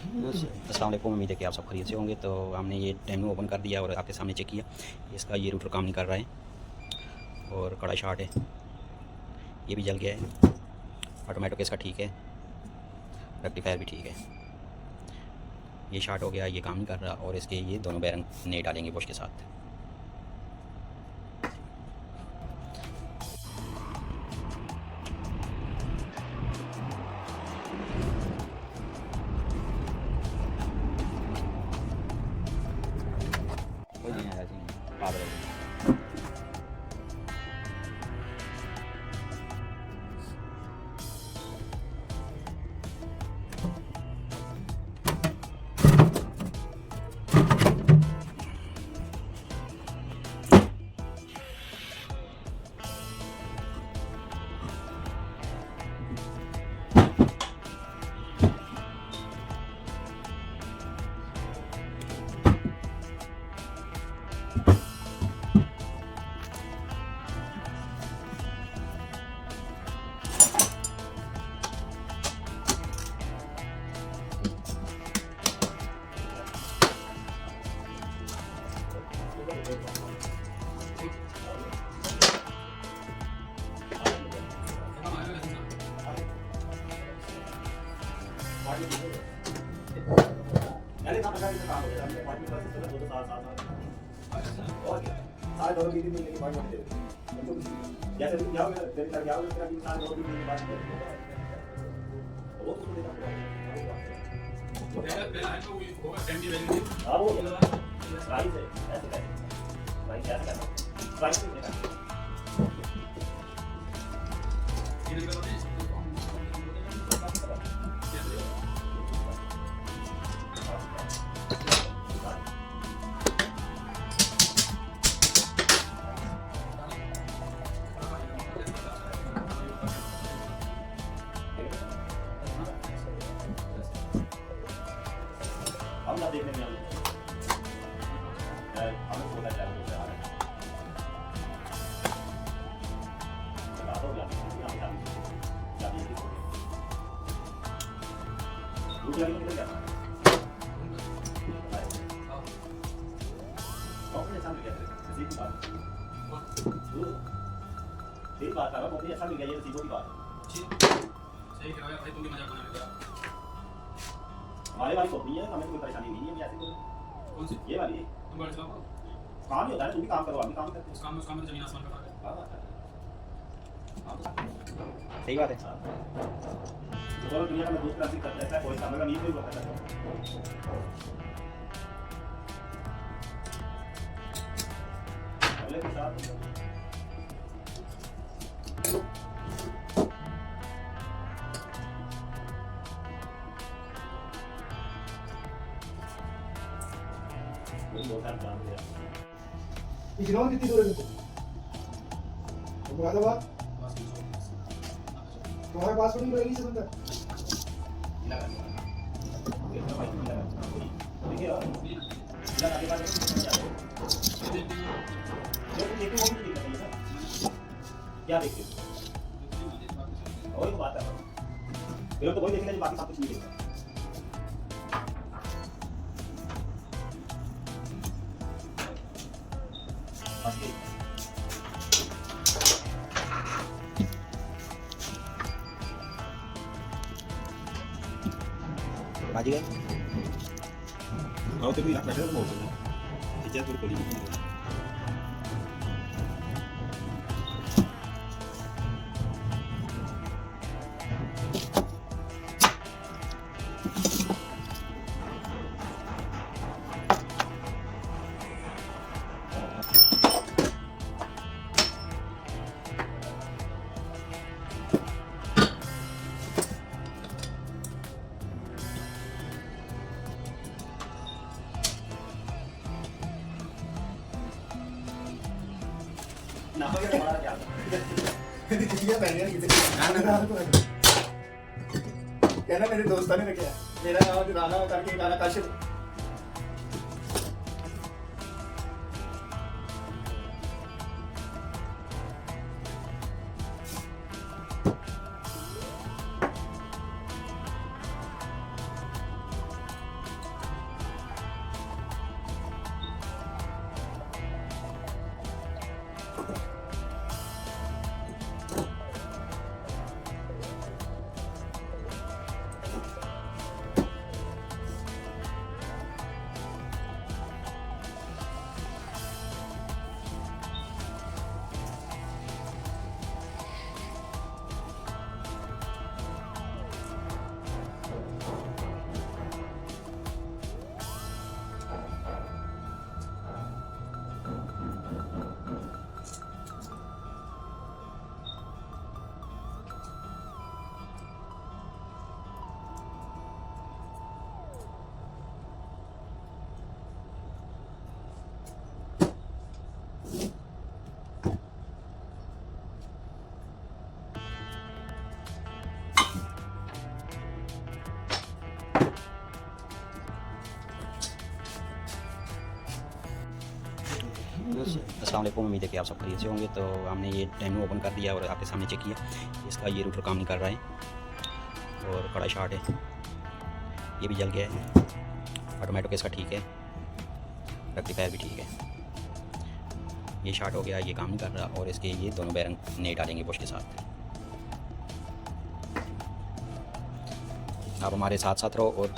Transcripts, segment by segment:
अस्सलाम वालेकुम, उम्मीद है कि आप सब खैरियत से होंगे। तो हमने ये डेमो ओपन कर दिया और आपके सामने चेक किया। इसका ये रूटर काम नहीं कर रहा है और कड़ा शॉर्ट है, ये भी जल गया है। ऑटोमेटिक इसका ठीक है, रेक्टिफायर भी ठीक है। ये शॉर्ट हो गया, ये काम नहीं कर रहा और इसके ये दोनों बैरंग नए डालेंगे बुश के साथ। कोई नहीं आया जी, पागल हो गया। सारे दोनों बीवी मिलने की बात करते हैं जैसे तुम जाओगे तेरी तरह जाओगे तेरा भी सारे दोनों बीवी की बात करते हैं वो तो सुनेगा पहला है तो होगा फैमिली वैल्यू हां वो राइट है ऐसे है राइट कैसे करना राइट से करना ये निकल रही है हम ना देखने में हमें बोला जाए तो आ रहा है बता दो या हम जाने की दूसरा भी निकल जाता है कौन ऐसा मिल गया किसी की बात ठीक बात है कौन ऐसा मिल गया ये सीधो की बात सही कह रहा है भाई तुमने मजाक बना लिया हमारे वाली कंपनी है हमें कोई परेशानी नहीं है ऐसे बोलो कौन सी ये वाली तुम बड़े चलाओ काम ही होता है तुम भी काम करो हम भी काम करते हैं उस काम में जमीन आसमान का फर्क है सही बात है। तो दुनिया में दूसरा क्रांति कर देता है कोई काम का नहीं कोई करता है अगले के साथ इग्नोर कितनी दूर है तुमको मुरादाबाद तुम्हारे पास नहीं रहेगी से बंदा क्या देखते हो वही तो बात है फिर तो वही देखेंगे जो बाकी सब कुछ नहीं देखेंगे बाजी गए आओ तो भी बैठे तो बहुत है इधर पूरी कोली ना हो गया हमारा क्या किसी पहले कहना मेरे दोस्तों ने रखा मेरा नाम राना करके राना काशिफ अस्सलाम वालेकुम, उम्मीद है कि आप सब खैरियत से होंगे। तो हमने ये डेमो ओपन कर दिया और आपके सामने चेक किया। इसका ये रूटर काम नहीं कर रहा है और कड़ा शॉर्ट है, ये भी जल गया है। ऑटोमेटिक इसका ठीक है, रेक्टिफायर भी ठीक है। ये शॉर्ट हो गया, ये काम नहीं कर रहा और इसके ये दोनों बैरंग नए डालेंगे बुश के साथ। आप हमारे साथ साथ रहो और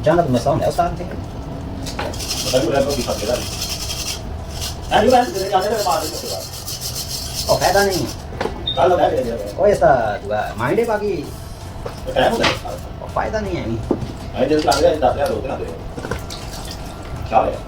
jangan menyesal ya Ustaz. Tapi udah bisa kita. Nah, juga dari ada ada apa itu Pak? Oh, फायदा नहीं है। Kalau ada dia. कोई ऐसा juga माइंड है बाकी Kayak mau enggak? फायदा नहीं है ini। Nah, jadi kalau ada tapi ada itu nanti. Siapa ya?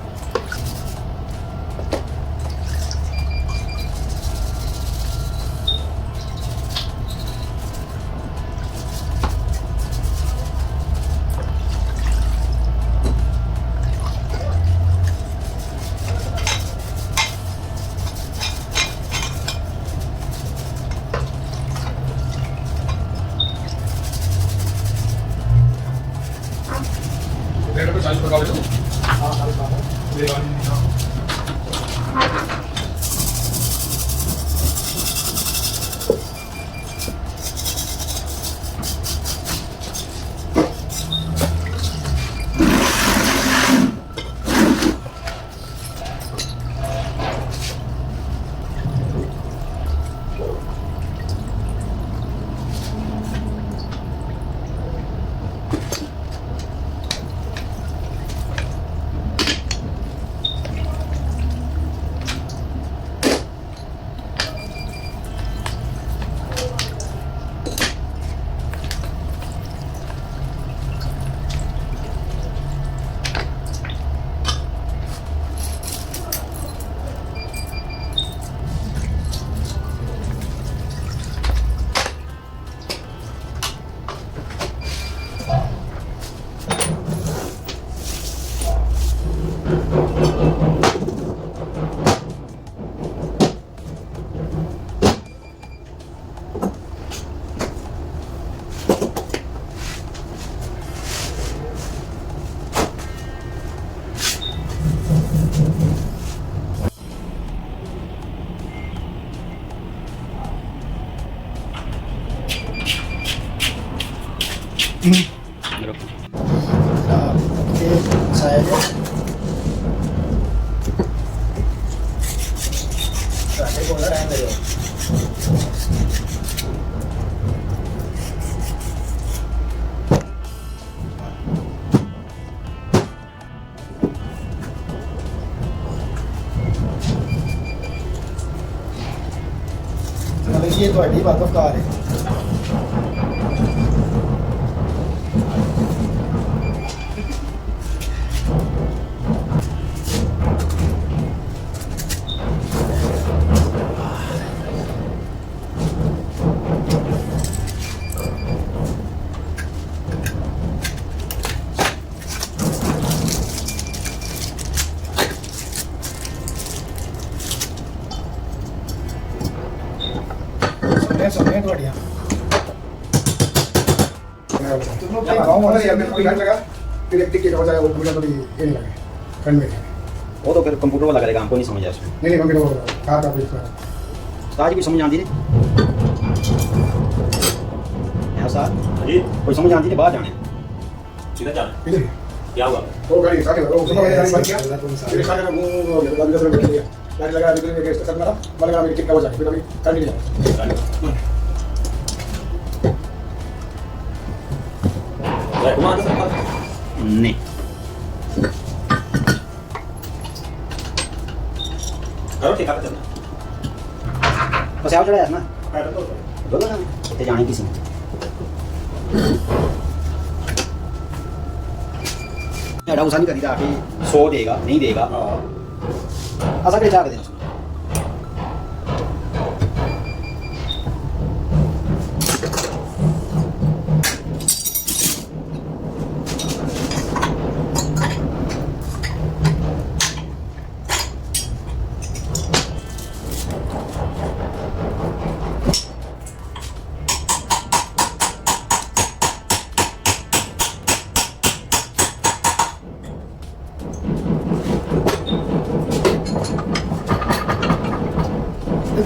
saya aja. Saya boleh ada ya. ਤੁਹਾਡੀ ਵਾਕਫਕਾਰ ਹੈ। सुनिए ਤੁਹਾਡੀਆਂ तुम लोग गाँव वाला यार मेरे को याद लगा फिर एक टिकट हो जाएगा वो पूरा कभी ये नहीं लगे फ्रंट में वो तो फिर कंप्यूटर वाला करेगा, हमको नहीं समझ आया उसमें। नहीं मम्मी वो कहा था फिर उस्ताद जी भी समझ आती नहीं है उस्ताद जी कोई समझ आती नहीं, बाहर जाने सीधा जाना इधर क्या हुआ वो गाड़ी साथ वो सुनो गाड़ी बंद किया फिर खाने का मुंह हो गया गाड़ी का बैठ गया गाड़ी लगा अभी के स्टेशन में लगा मेरी टिकट हो जाएगी फिर अभी कर नहीं जाएगा घुमा दो सर नहीं करो ठीक है चलना बस आओ चढ़ाया ना पैदल तो बोलो ना ते जाने किसी ने एडा उसा नहीं करीदा कि 100 देगा नहीं देगा हां असा के चाह देना उसने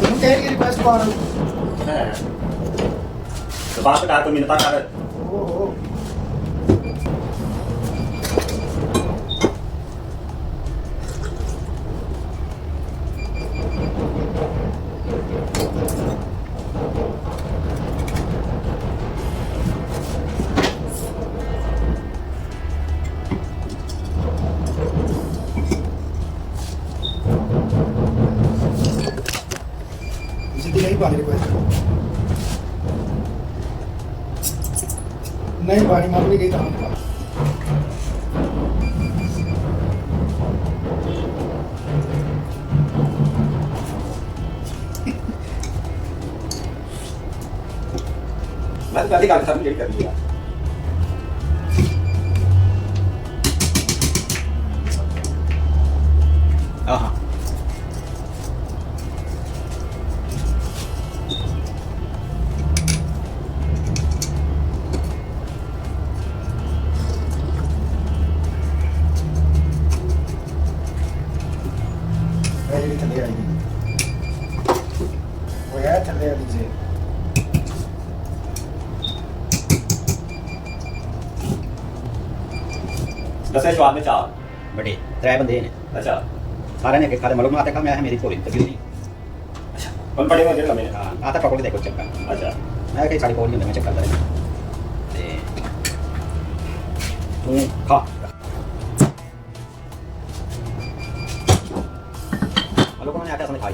तुम कह रही रिक्वेस्ट पा रहा हूँ तो बात का तो मिलता कर ओहो सीधी नहीं पानी रिक्वेस्ट नहीं पानी मांग भी गई था मैं पहले गाड़ी सब लेट कर लिया हाँ मेरी थल्ले आएगी वो है थल्ले वाली से दस स्वाद में चार बड़े त्रै बंदे ने अच्छा सारे ने खाते मालूम आते का मैं है मेरी थोड़ी तकलीफ अच्छा कौन पड़ेगा जेल में हाँ आता पकड़ देखो चक्कर अच्छा मैं कहीं साड़ी पकड़ नहीं मैं चेक करता रहना ते तू खा लोगों ने आटा समझ खाई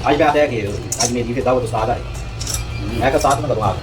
आज बात है कि आज मेरी फिर दावत उस्ताद आए मैं का साथ में करूँगा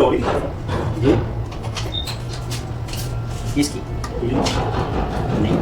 तो हो रही जी किसकी थी नहीं